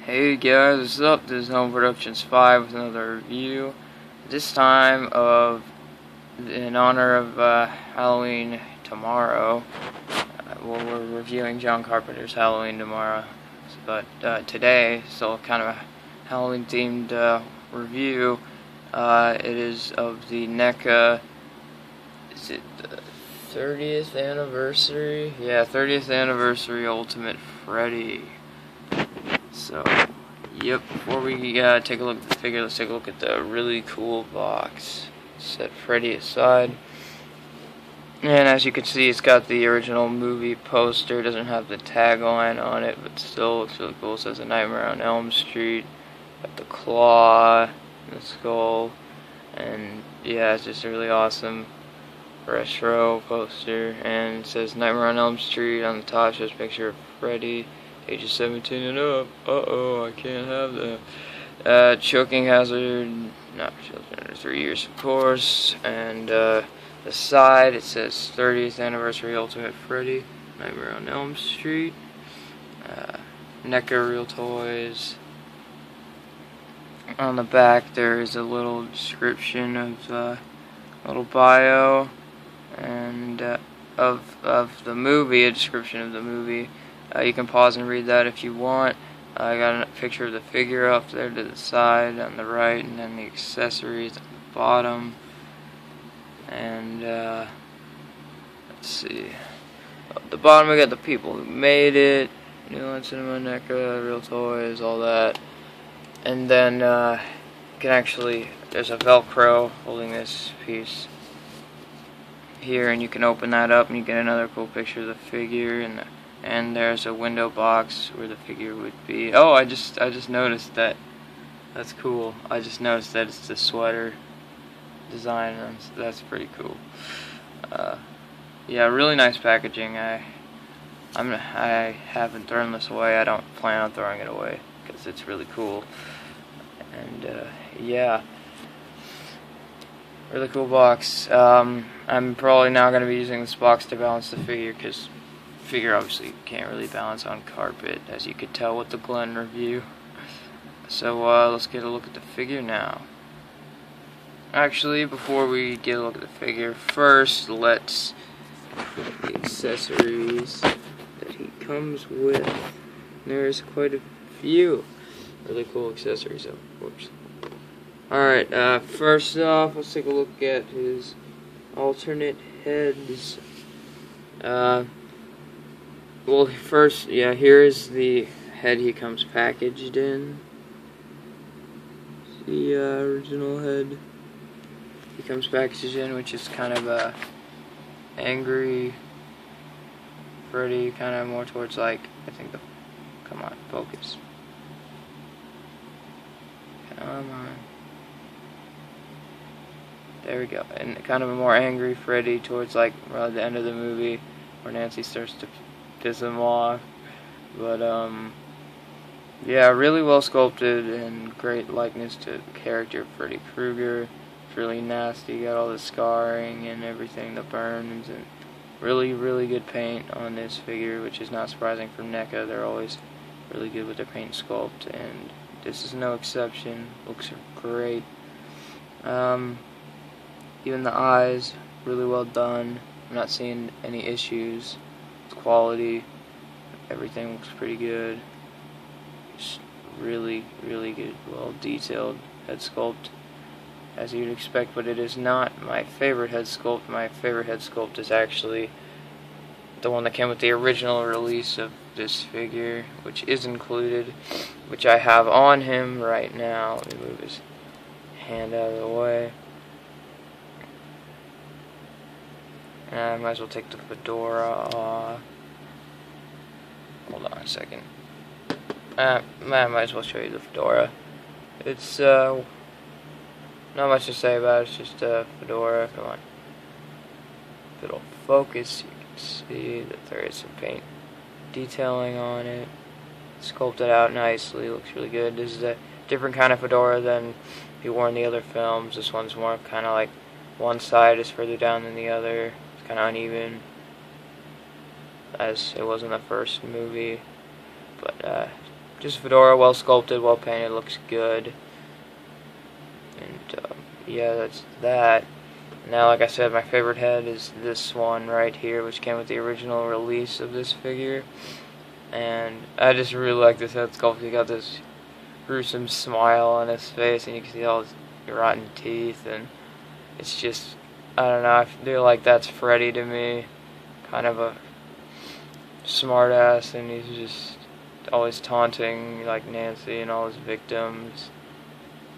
Hey guys, what's up? This is Home Productions 5 with another review. This time in honor of Halloween tomorrow. We're reviewing John Carpenter's Halloween tomorrow. But today, still kind of a Halloween themed review. It is of the Neca, is it the 30th anniversary? Yeah, 30th anniversary Ultimate Freddy. So, yep, before we take a look at the figure, let's take a look at the really cool box. Set Freddy aside. And as you can see, it's got the original movie poster. It doesn't have the tagline on it, but still looks really cool. It says A Nightmare on Elm Street. Got the claw, the skull, and yeah, it's just a really awesome retro poster. And it says Nightmare on Elm Street on the top. Shows a picture of Freddy. Ages 17 and up. Uh-oh, I can't have that. Choking hazard, not children under 3 years, of course. And the side, it says 30th Anniversary Ultimate Freddy, Nightmare on Elm Street. Neca Real Toys. On the back, there is a little description of little bio and of the movie, a description of the movie. You can pause and read that if you want. I got a picture of the figure up there to the side on the right, and then the accessories at the bottom. And let's see. At the bottom we got the people who made it, New Line Cinema, NECA, Real Toys, all that. And then you can actually, there's a Velcro holding this piece here, and you can open that up and you get another cool picture of the figure, and there's a window box where the figure would be. Oh, I just noticed that. That's cool. I just noticed that it's the sweater design. That's pretty cool. Yeah, really nice packaging. I haven't thrown this away. I don't plan on throwing it away because it's really cool. And yeah, really cool box. I'm probably now going to be using this box to balance the figure because figure obviously can't really balance on carpet, as you could tell with the Glenn review. So let's get a look at the figure now. Actually, before we get a look at the figure, first let's look at the accessories that he comes with. There's quite a few really cool accessories. Oh, whoops. Alright, first off, let's take a look at his alternate heads. Well, first, yeah, here is the head he comes packaged in. The original head he comes packaged in, which is kind of a angry Freddy, kind of more towards like, I think the, come on, focus. Come on. There we go. And kind of a more angry Freddy towards like around the end of the movie, where Nancy starts to piss him off. But yeah, really well sculpted and great likeness to the character of Freddy Krueger. It's really nasty, got all the scarring and everything, the burns, and really good paint on this figure, which is not surprising from NECA. They're always really good with their paint sculpt, and this is no exception. Looks great. Even the eyes, really well done. I'm not seeing any issues. Quality, everything looks pretty good. Just really good, well detailed head sculpt, as you'd expect, but it is not my favorite head sculpt. My favorite head sculpt is actually the one that came with the original release of this figure, which is included, which I have on him right now. Let me move his hand out of the way. And I might as well take the fedora off. Hold on a second. I might as well show you the fedora. It's not much to say about it. It's just a fedora. Come on. If it'll focus, you can see that there is some paint detailing on it. Sculpted out nicely. Looks really good. This is a different kind of fedora than he wore in the other films. This one's more kind of like one side is further down than the other. It's kind of uneven, as it was in the first movie, but just fedora, well sculpted, well painted, looks good. And yeah, that's that. Now, like I said, my favorite head is this one right here, which came with the original release of this figure. And I just really like this head sculpt. He got this gruesome smile on his face, and you can see all his rotten teeth, and it's just, I don't know, I feel like that's Freddy to me. Kind of a smart ass, and he's just always taunting like Nancy and all his victims,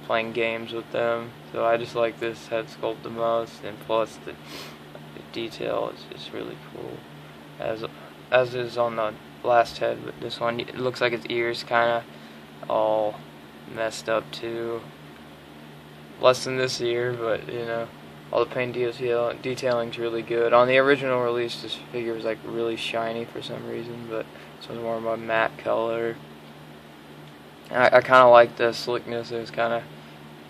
playing games with them. So I just like this head sculpt the most, and plus the detail is just really cool, as is on the last head. But this one, it looks like his ears kind of all messed up too. Less than this ear, but you know, all the paint detailing's really good. On the original release, this figure was like really shiny for some reason, but this one's more of a matte color. I kind of like the slickness. It was kind of,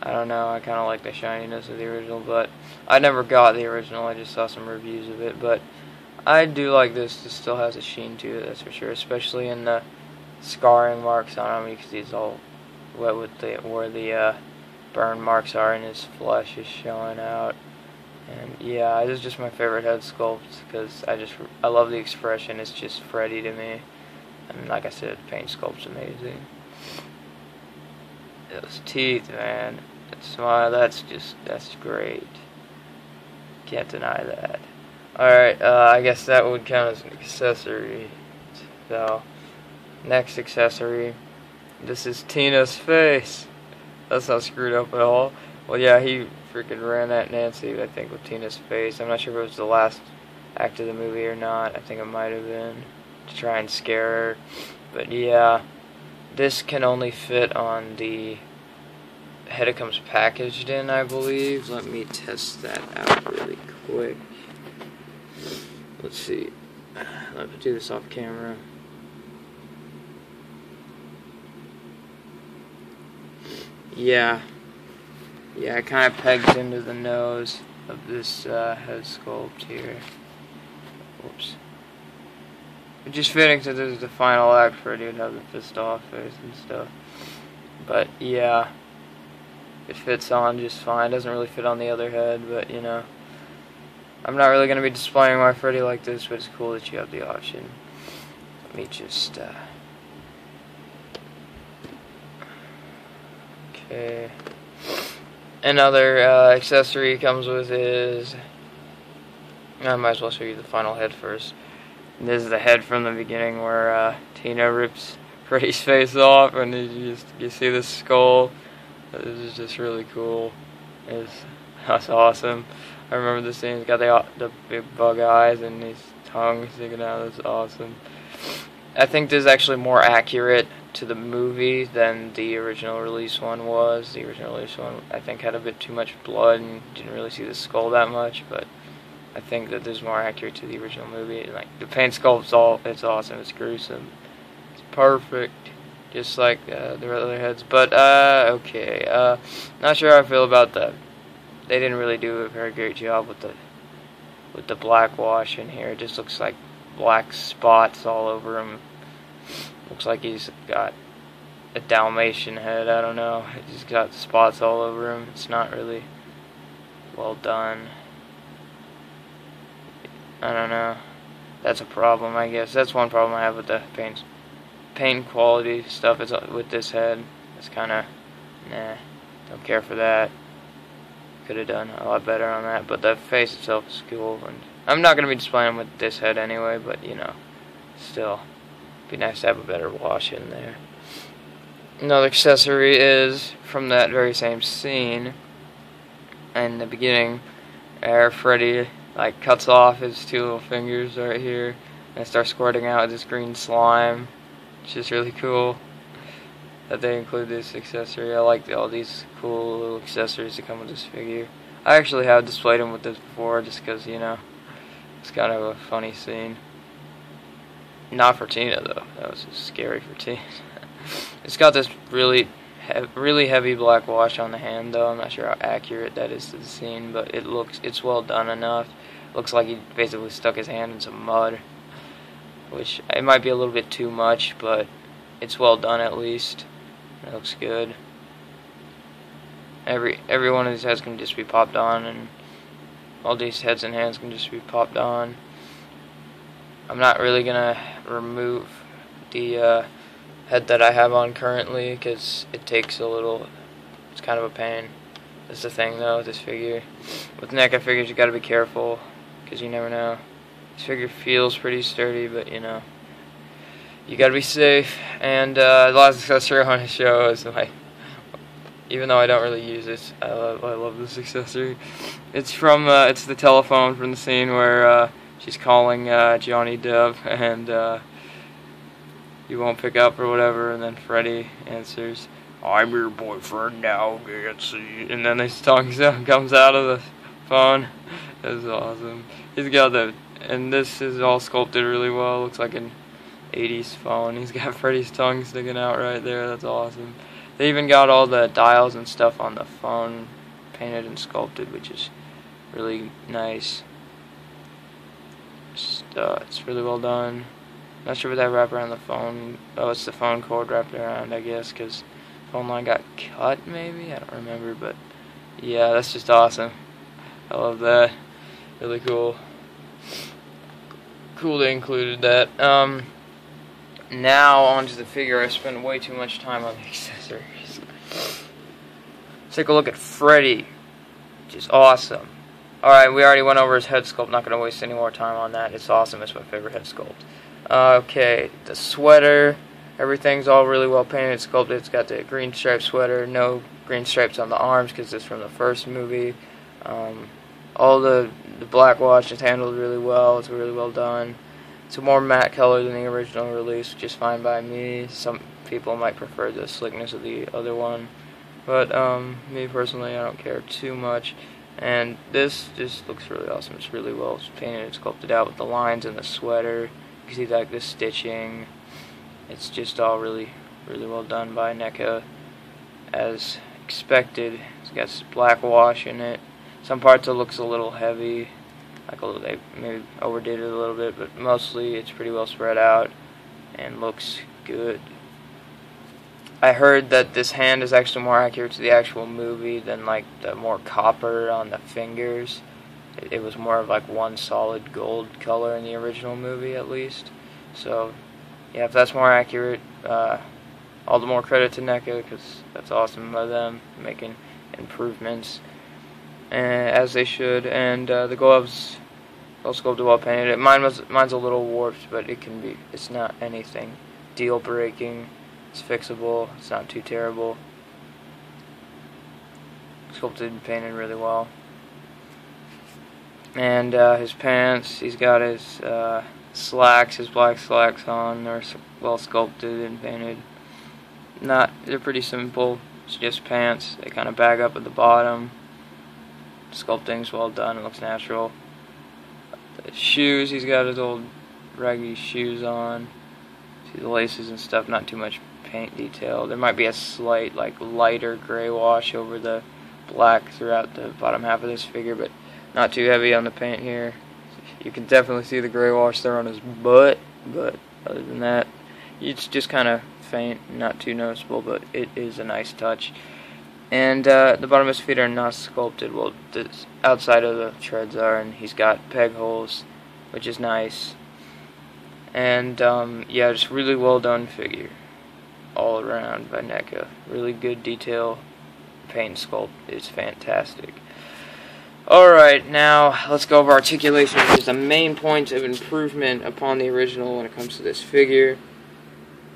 I don't know, I kind of like the shininess of the original, but I never got the original. I just saw some reviews of it, but I do like this. This still has a sheen to it, that's for sure, especially in the scarring marks on him. You can see it's all wet with where the burn marks are, and his flesh is showing out. And yeah, this is just my favorite head sculpt because I love the expression. It's just Freddy to me. And like I said, the paint sculpt's amazing. Those teeth, man. That smile, that's great. Can't deny that. Alright, I guess that would count as an accessory. So, next accessory. This is Tina's face. That's not screwed up at all. Well, yeah, he freaking ran at Nancy, I think, with Tina's face. I'm not sure if it was the last act of the movie or not. I think it might have been, to try and scare her. But yeah, this can only fit on the head it comes packaged in, I believe. Let me test that out really quick. Let's see. Let me do this off camera. Yeah, it kind of pegs into the nose of this head sculpt here. Whoops. It's just fitting since this is the final act. Freddy would have the pissed off face and stuff. But yeah, it fits on just fine. Doesn't really fit on the other head, but you know, I'm not really going to be displaying my Freddy like this, but it's cool that you have the option. Let me just okay. Another accessory comes with is, I might as well show you the final head first. And this is the head from the beginning where Tina rips Freddy's face off, and you see the skull. This is just really cool. That's awesome. I remember the scene. He's got the big bug eyes and his tongue sticking out. That's awesome. I think this is actually more accurate to the movie than the original release one was. The original release one, I think, had a bit too much blood and didn't really see the skull that much, but I think that this is more accurate to the original movie. Like, the paint sculpt's it's awesome. It's gruesome. It's perfect, just like the other heads. But okay, not sure how I feel about that. They didn't really do a very great job with the black wash in here. It just looks like black spots all over him. Looks like he's got a Dalmatian head. I don't know. He's got spots all over him. It's not really well done. I don't know. That's a problem, I guess. That's one problem I have with the paint quality stuff. It's with this head. It's kind of nah. Don't care for that. Could have done a lot better on that. But the face itself is cool, and I'm not gonna be displaying with this head anyway. But you know, still, it'd be nice to have a better wash in there. Another accessory is from that very same scene. In the beginning, Freddy like cuts off his two little fingers right here and starts squirting out this green slime. It's just really cool that they include this accessory. I like all these cool little accessories that come with this figure. I actually have displayed them with this before just because, you know, it's kind of a funny scene. Not for Tina though. That was just scary for Tina. It's got this really heavy black wash on the hand though. I'm not sure how accurate that is to the scene, but it's well done enough. Looks like he basically stuck his hand in some mud, which it might be a little bit too much, but it's well done at least. It looks good. Every one of these heads can just be popped on, and all these heads and hands can just be popped on. I'm not really gonna remove the head that I have on currently because it takes a little. It's kind of a pain. That's the thing though with this figure. With Neca figures, you gotta be careful because you never know. This figure feels pretty sturdy, but you know, you gotta be safe. And the last accessory I want to show is my. Even though I don't really use it, I love this accessory. It's from it's the telephone from the scene where she's calling Johnny Depp, and he won't pick up or whatever, and then Freddy answers, "I'm your boyfriend now, Nancy," and then this tongue comes out of the phone. That's awesome. He's got and this is all sculpted really well. Looks like an 80s phone. He's got Freddy's tongue sticking out right there. That's awesome. They even got all the dials and stuff on the phone painted and sculpted, which is really nice. It's really well done. Not sure what that wrap around the phone. Oh, it's the phone cord wrapped around, I guess, because phone line got cut, maybe? I don't remember, but yeah, that's just awesome. I love that. Really cool. Cool they included that. Now onto the figure. I spent way too much time on the accessories. Let's take a look at Freddy, which is awesome. Alright, we already went over his head sculpt. Not going to waste any more time on that. It's awesome. It's my favorite head sculpt. Okay, the sweater. Everything's all really well painted, sculpted. It's got the green striped sweater. No green stripes on the arms because it's from the first movie. All the black wash is handled really well. It's really well done. It's a more matte color than the original release, which is fine by me. Some people might prefer the slickness of the other one, but me personally, I don't care too much. And this just looks really awesome. It's really well painted and sculpted out with the lines and the sweater. You can see like the stitching. It's just all really well done by Neca, as expected. It's got black wash in it. Some parts it looks a little heavy. They maybe overdid it a little bit, but mostly it's pretty well spread out and looks good. I heard that this hand is actually more accurate to the actual movie than like the more copper on the fingers. It was more of like one solid gold color in the original movie, at least. So yeah, if that's more accurate, all the more credit to Neca, because that's awesome by them making improvements. As they should. And the gloves, well sculpted, well painted. Mine's a little warped, but it's not anything deal breaking. It's fixable. It's not too terrible. Sculpted and painted really well. And his pants, he's got his slacks, his black slacks on. They're well sculpted and painted. They're pretty simple. It's just pants. They kind of bag up at the bottom. Sculpting's well done. It looks natural. The shoes, he's got his old raggy shoes on. See the laces and stuff. Not too much paint detail. There might be a slight, like, lighter gray wash over the black throughout the bottom half of this figure, but not too heavy on the paint here. You can definitely see the gray wash there on his butt, but other than that, it's just kind of faint, not too noticeable, but it is a nice touch. And the bottom of his feet are not sculpted. Well, the outside of the treads are, and he's got peg holes, which is nice. And yeah, just really well done figure all around by Neca. Really good detail. Paint sculpt is fantastic. Alright, now let's go over articulation, which is the main point of improvement upon the original when it comes to this figure.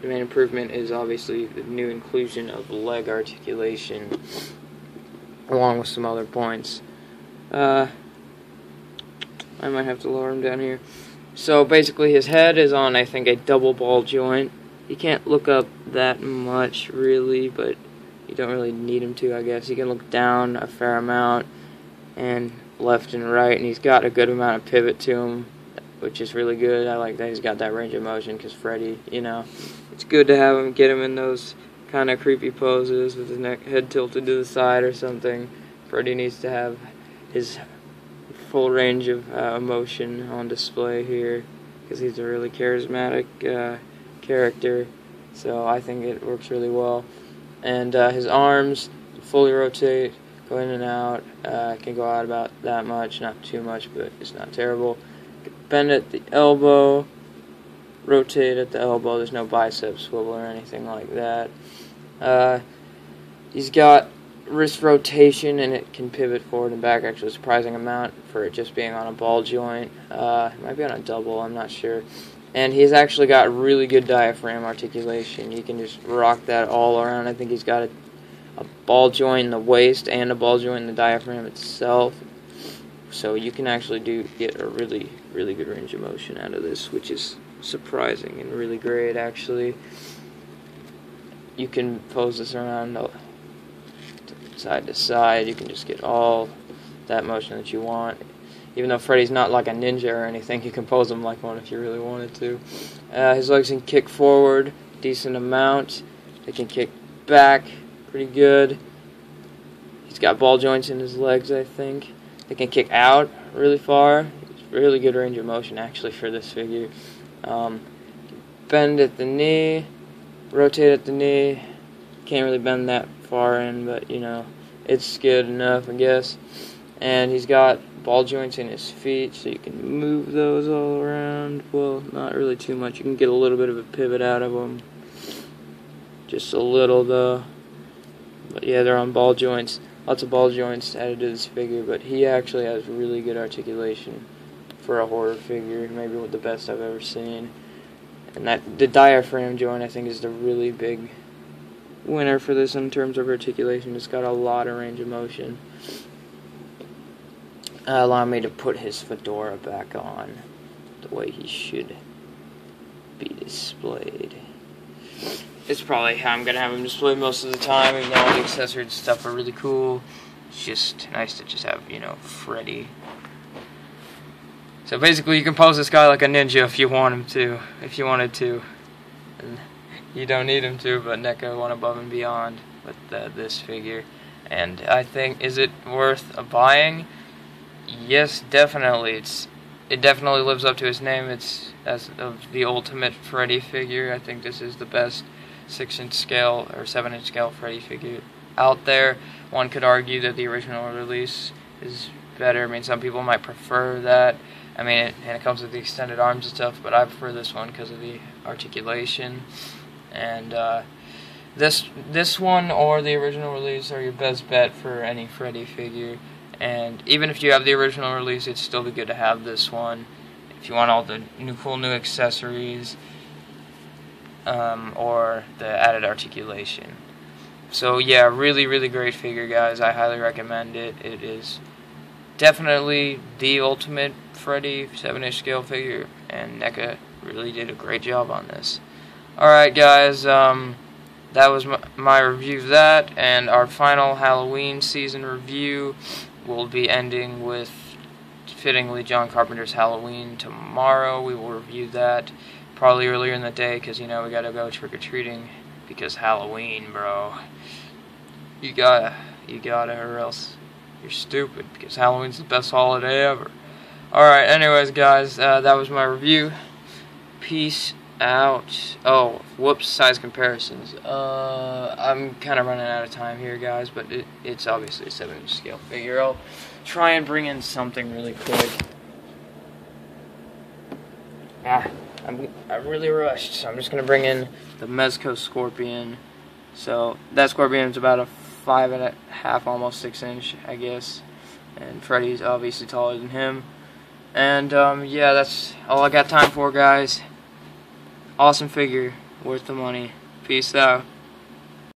The main improvement is obviously the new inclusion of leg articulation, along with some other points. I might have to lower him down here. So basically his head is on, I think, a double ball joint. He can't look up that much, really, but you don't really need him to, I guess. He can look down a fair amount, and left and right, and he's got a good amount of pivot to him, which is really good. I like that he's got that range of motion, because Freddy, you know, it's good to have him, get him in those kind of creepy poses with his head tilted to the side or something. Freddy needs to have his full range of emotion on display here, because he's a really charismatic character. so I think it works really well. And his arms fully rotate, go in and out, can go out about that much, not too much, but it's not terrible. Bend at the elbow, rotate at the elbow, there's no bicep swivel or anything like that. He's got wrist rotation, and it can pivot forward and back actually a surprising amount for it just being on a ball joint. It might be on a double, I'm not sure. And he's actually got really good diaphragm articulation. You can just rock that all around. I think he's got a ball joint in the waist and a ball joint in the diaphragm itself. So you can actually get a really, really good range of motion out of this, which is surprising and really great, actually. You can pose this around side to side. You can just get all that motion that you want. Even though Freddy's not like a ninja or anything, you can pose him like one if you really wanted to. His legs can kick forward decent amount. They can kick back pretty good. He's got ball joints in his legs, I think. They can kick out really far. It's really good range of motion actually for this figure. Bend at the knee, rotate at the knee. Can't really bend that far in, but you know, it's good enough, I guess. And he's got ball joints in his feet, so you can move those all around. Well, not really too much. You can get a little bit of a pivot out of them. Just a little, though. But yeah, they're on ball joints. Lots of ball joints added to this figure, but he actually has really good articulation for a horror figure. Maybe the best I've ever seen. And the diaphragm joint, I think, is the really big winner for this in terms of articulation. It's got a lot of range of motion. Allow me to put his fedora back on the way he should be displayed. It's probably how I'm going to have him displayed most of the time, even though all the accessories and stuff are really cool. It's just nice to just have, you know, Freddy. So basically you can pose this guy like a ninja if you want him to, if you wanted to. And you don't need him to, but Neca went above and beyond with this figure. And I think, is it worth a buying? Yes, definitely. It definitely lives up to its name. It's as of the ultimate Freddy figure. I think this is the best 6-inch scale or 7-inch scale Freddy figure out there. One could argue that the original release is better. I mean, some people might prefer that. I mean, and it comes with the extended arms and stuff, but I prefer this one because of the articulation. And this one or the original release are your best bet for any Freddy figure. And even if you have the original release, it'd still be good to have this one if you want all the cool new accessories or the added articulation. So yeah, really, really great figure, guys. I highly recommend it. It is definitely the ultimate Freddy 7-inch scale figure, and Neca really did a great job on this. Alright, guys, that was my review of that, and our final Halloween season review will be ending with, fittingly, John Carpenter's Halloween tomorrow. We will review that probably earlier in the day, because, you know, we gotta go trick-or-treating, because Halloween, bro. You gotta, or else you're stupid, because Halloween's the best holiday ever. Alright, anyways, guys, that was my review. Peace out. Oh, whoops, size comparisons. I'm kind of running out of time here, guys, but it's obviously a 7-inch scale figure. I'll try and bring in something really quick. I'm really rushed, so I'm just going to bring in the Mezco Scorpion. So, that Scorpion's about a 5.5, almost 6 inch, I guess. And Freddy's obviously taller than him. And, yeah, that's all I got time for, guys. Awesome figure, worth the money. Peace out.